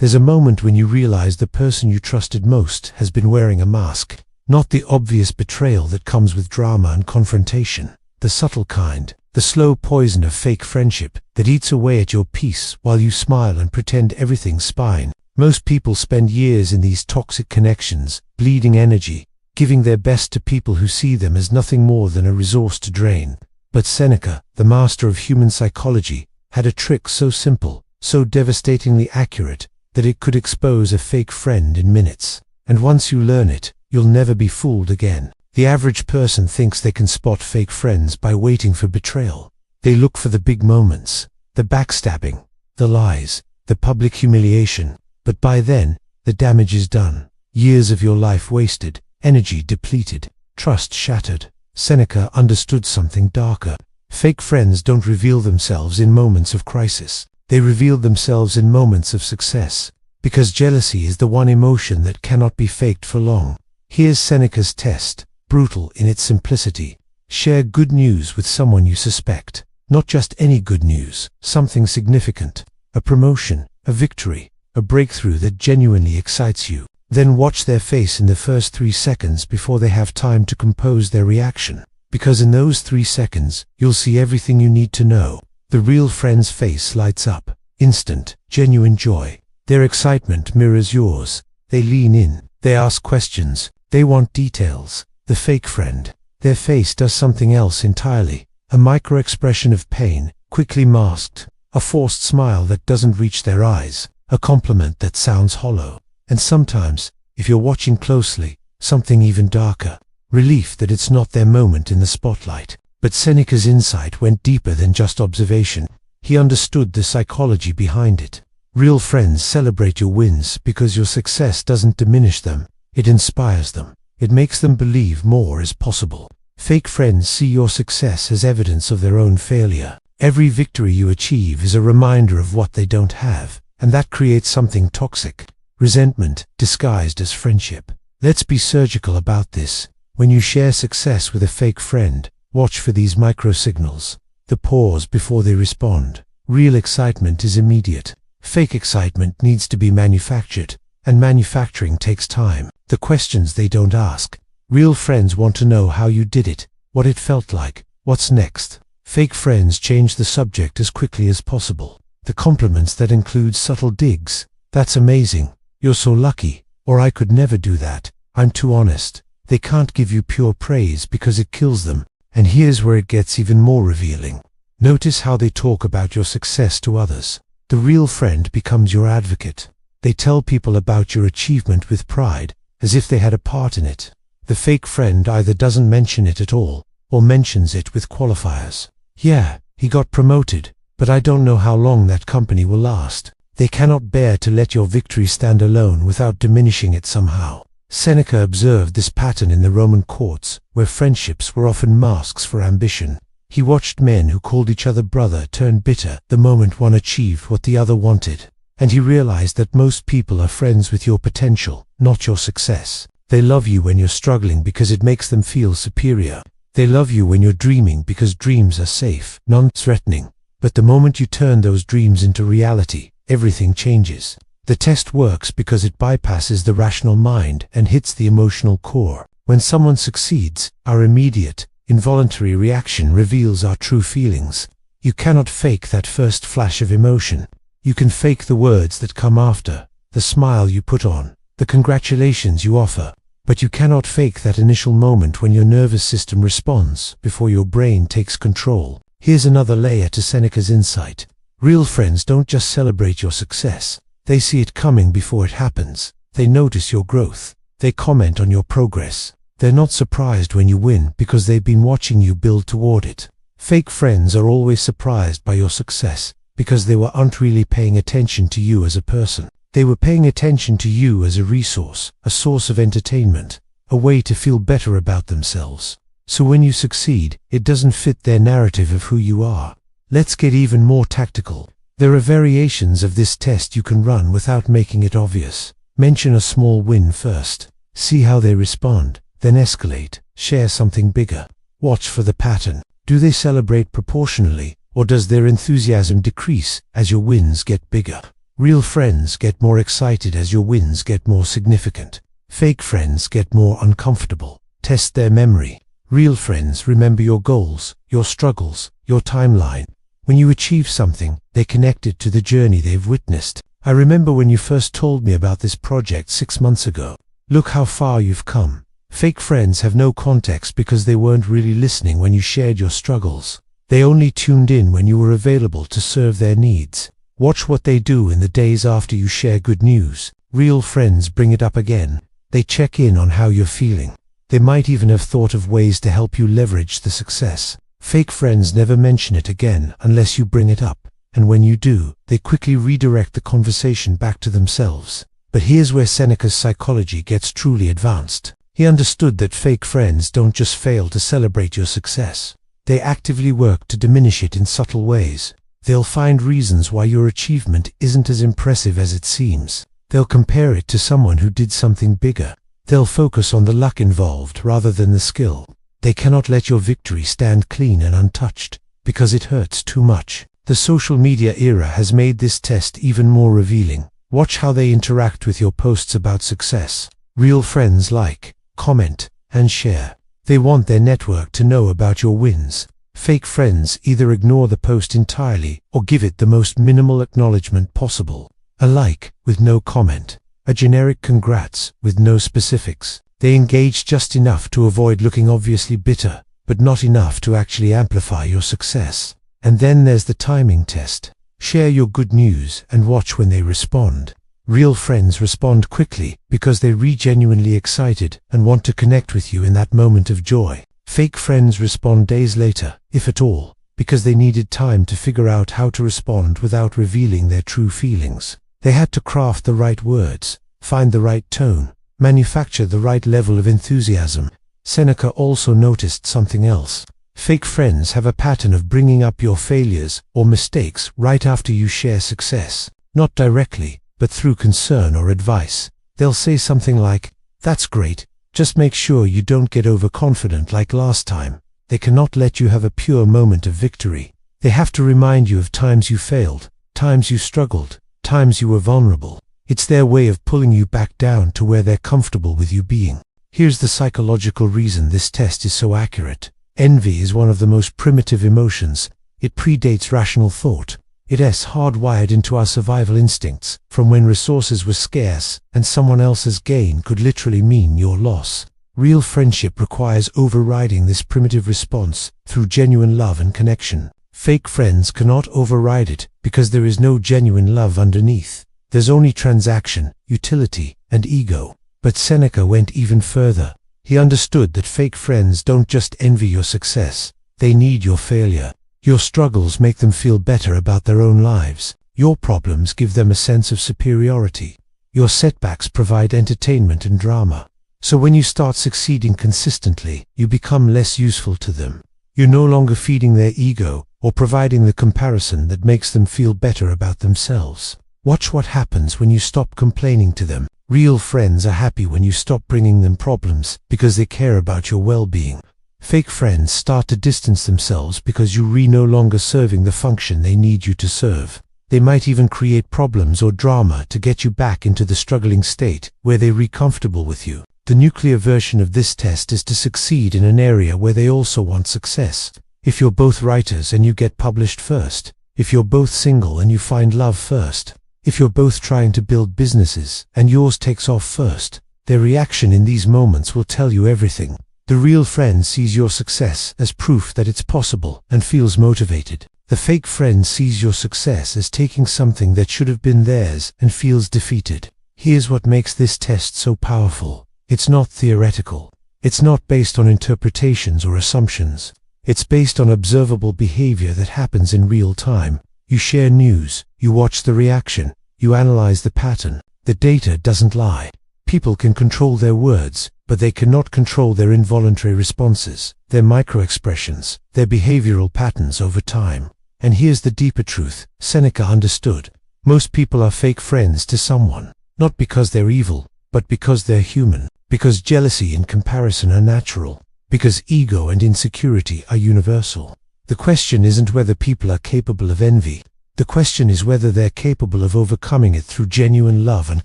There's a moment when you realize the person you trusted most has been wearing a mask. Not the obvious betrayal that comes with drama and confrontation. The subtle kind. The slow poison of fake friendship that eats away at your peace while you smile and pretend everything's fine. Most people spend years in these toxic connections, bleeding energy, giving their best to people who see them as nothing more than a resource to drain. But Seneca, the master of human psychology, had a trick so simple, so devastatingly accurate, that it could expose a fake friend in minutes. And once you learn it, you'll never be fooled again. The average person thinks they can spot fake friends by waiting for betrayal. They look for the big moments, the backstabbing, the lies, the public humiliation. But by then, the damage is done. Years of your life wasted, energy depleted, trust shattered. Seneca understood something darker. Fake friends don't reveal themselves in moments of crisis. They reveal themselves in moments of success. Because jealousy is the one emotion that cannot be faked for long. Here's Seneca's test, brutal in its simplicity. Share good news with someone you suspect. Not just any good news, something significant. A promotion, a victory, a breakthrough that genuinely excites you. Then watch their face in the first 3 seconds before they have time to compose their reaction. Because in those 3 seconds, you'll see everything you need to know. The real friend's face lights up. Instant, genuine joy. Their excitement mirrors yours. They lean in. They ask questions. They want details. The fake friend. Their face does something else entirely. A micro-expression of pain, quickly masked. A forced smile that doesn't reach their eyes. A compliment that sounds hollow. And sometimes, if you're watching closely, something even darker. Relief that it's not their moment in the spotlight. But Seneca's insight went deeper than just observation. He understood the psychology behind it. Real friends celebrate your wins because your success doesn't diminish them. It inspires them. It makes them believe more is possible. Fake friends see your success as evidence of their own failure. Every victory you achieve is a reminder of what they don't have, and that creates something toxic. Resentment disguised as friendship. Let's be surgical about this. When you share success with a fake friend, watch for these micro-signals. The pause before they respond. Real excitement is immediate. Fake excitement needs to be manufactured, and manufacturing takes time. The questions they don't ask. Real friends want to know how you did it, what it felt like, what's next. Fake friends change the subject as quickly as possible. The compliments that include subtle digs. That's amazing. You're so lucky. Or I could never do that. I'm too honest. They can't give you pure praise because it kills them. And here's where it gets even more revealing. Notice how they talk about your success to others. The real friend becomes your advocate. They tell people about your achievement with pride, as if they had a part in it. The fake friend either doesn't mention it at all, or mentions it with qualifiers. Yeah, he got promoted, but I don't know how long that company will last. They cannot bear to let your victory stand alone without diminishing it somehow. Seneca observed this pattern in the Roman courts, where friendships were often masks for ambition. He watched men who called each other brother turn bitter the moment one achieved what the other wanted. And he realized that most people are friends with your potential, not your success. They love you when you're struggling because it makes them feel superior. They love you when you're dreaming because dreams are safe, non-threatening. But the moment you turn those dreams into reality, everything changes. The test works because it bypasses the rational mind and hits the emotional core. When someone succeeds, our immediate, involuntary reaction reveals our true feelings. You cannot fake that first flash of emotion. You can fake the words that come after, the smile you put on, the congratulations you offer. But you cannot fake that initial moment when your nervous system responds before your brain takes control. Here's another layer to Seneca's insight. Real friends don't just celebrate your success. They see it coming before it happens. They notice your growth. They comment on your progress. They're not surprised when you win because they've been watching you build toward it. Fake friends are always surprised by your success because they weren't really paying attention to you as a person. They were paying attention to you as a resource, a source of entertainment, a way to feel better about themselves. So when you succeed, it doesn't fit their narrative of who you are. Let's get even more tactical. There are variations of this test you can run without making it obvious. Mention a small win first. See how they respond. Then escalate. Share something bigger. Watch for the pattern. Do they celebrate proportionally, or does their enthusiasm decrease as your wins get bigger? Real friends get more excited as your wins get more significant. Fake friends get more uncomfortable. Test their memory. Real friends remember your goals, your struggles, your timeline. When you achieve something, they connect it to the journey they've witnessed. I remember when you first told me about this project 6 months ago. Look how far you've come. Fake friends have no context because they weren't really listening when you shared your struggles. They only tuned in when you were available to serve their needs. Watch what they do in the days after you share good news. Real friends bring it up again. They check in on how you're feeling. They might even have thought of ways to help you leverage the success. Fake friends never mention it again unless you bring it up. And when you do, they quickly redirect the conversation back to themselves. But here's where Seneca's psychology gets truly advanced. He understood that fake friends don't just fail to celebrate your success. They actively work to diminish it in subtle ways. They'll find reasons why your achievement isn't as impressive as it seems. They'll compare it to someone who did something bigger. They'll focus on the luck involved rather than the skill. They cannot let your victory stand clean and untouched, because it hurts too much. The social media era has made this test even more revealing. Watch how they interact with your posts about success. Real friends like, comment, and share. They want their network to know about your wins. Fake friends either ignore the post entirely or give it the most minimal acknowledgement possible. A like with no comment. A generic congrats with no specifics. They engage just enough to avoid looking obviously bitter, but not enough to actually amplify your success. And then there's the timing test. Share your good news and watch when they respond. Real friends respond quickly because they're genuinely excited and want to connect with you in that moment of joy. Fake friends respond days later, if at all, because they needed time to figure out how to respond without revealing their true feelings. They had to craft the right words, find the right tone, manufacture the right level of enthusiasm. Seneca also noticed something else. Fake friends have a pattern of bringing up your failures or mistakes right after you share success. Not directly, but through concern or advice. They'll say something like, "That's great, just make sure you don't get overconfident like last time." They cannot let you have a pure moment of victory. They have to remind you of times you failed, times you struggled, times you were vulnerable. It's their way of pulling you back down to where they're comfortable with you being. Here's the psychological reason this test is so accurate. Envy is one of the most primitive emotions. It predates rational thought. It's hardwired into our survival instincts, from when resources were scarce and someone else's gain could literally mean your loss. Real friendship requires overriding this primitive response through genuine love and connection. Fake friends cannot override it because there is no genuine love underneath. There's only transaction, utility, and ego. But Seneca went even further. He understood that fake friends don't just envy your success, they need your failure. Your struggles make them feel better about their own lives. Your problems give them a sense of superiority. Your setbacks provide entertainment and drama. So when you start succeeding consistently, you become less useful to them. You're no longer feeding their ego or providing the comparison that makes them feel better about themselves. Watch what happens when you stop complaining to them. Real friends are happy when you stop bringing them problems because they care about your well-being. Fake friends start to distance themselves because you're no longer serving the function they need you to serve. They might even create problems or drama to get you back into the struggling state where they're comfortable with you. The nuclear version of this test is to succeed in an area where they also want success. If you're both writers and you get published first. If you're both single and you find love first. If you're both trying to build businesses and yours takes off first. Their reaction in these moments will tell you everything. The real friend sees your success as proof that it's possible and feels motivated. The fake friend sees your success as taking something that should have been theirs and feels defeated. Here's what makes this test so powerful. It's not theoretical. It's not based on interpretations or assumptions. It's based on observable behavior that happens in real time. You share news, you watch the reaction, you analyze the pattern. The data doesn't lie. People can control their words, but they cannot control their involuntary responses, their micro-expressions, their behavioral patterns over time. And here's the deeper truth. Seneca understood. Most people are fake friends to someone, not because they're evil, but because they're human, because jealousy and comparison are natural, because ego and insecurity are universal. The question isn't whether people are capable of envy. The The question is whether they're capable of overcoming it through genuine love and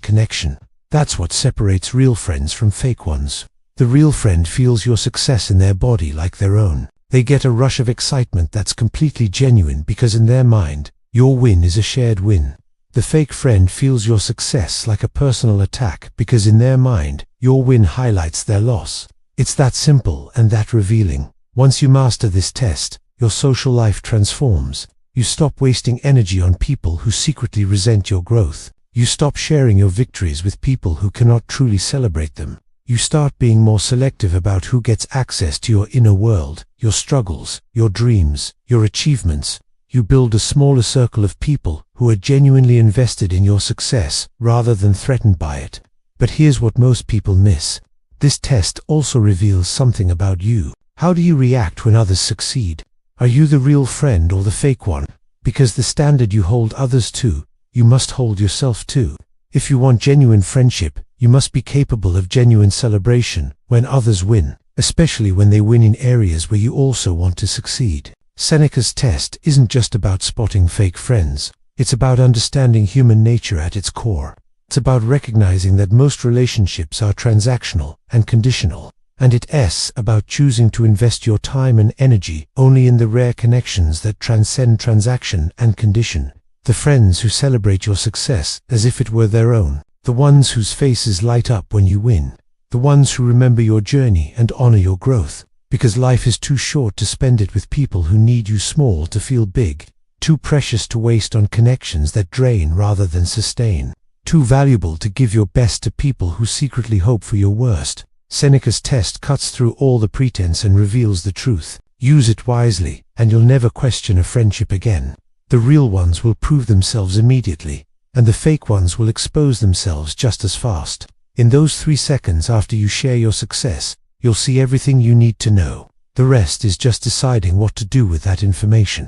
connection. That's what separates real friends from fake ones. The real friend feels your success in their body like their own. They get a rush of excitement that's completely genuine because in their mind, your win is a shared win. The fake friend feels your success like a personal attack because in their mind, your win highlights their loss. It's that simple and that revealing. Once you master this test, your social life transforms. You stop wasting energy on people who secretly resent your growth. You stop sharing your victories with people who cannot truly celebrate them. You start being more selective about who gets access to your inner world, your struggles, your dreams, your achievements. You build a smaller circle of people who are genuinely invested in your success rather than threatened by it. But here's what most people miss. This test also reveals something about you. How do you react when others succeed? Are you the real friend or the fake one? Because the standard you hold others to, you must hold yourself to. If you want genuine friendship, you must be capable of genuine celebration when others win, especially when they win in areas where you also want to succeed. Seneca's test isn't just about spotting fake friends. It's about understanding human nature at its core. It's about recognizing that most relationships are transactional and conditional. And it's about choosing to invest your time and energy only in the rare connections that transcend transaction and condition. The friends who celebrate your success as if it were their own. The ones whose faces light up when you win. The ones who remember your journey and honor your growth. Because life is too short to spend it with people who need you small to feel big. Too precious to waste on connections that drain rather than sustain. Too valuable to give your best to people who secretly hope for your worst. Seneca's test cuts through all the pretense and reveals the truth. Use it wisely, and you'll never question a friendship again. The real ones will prove themselves immediately, and the fake ones will expose themselves just as fast. In those 3 seconds after you share your success, you'll see everything you need to know. The rest is just deciding what to do with that information.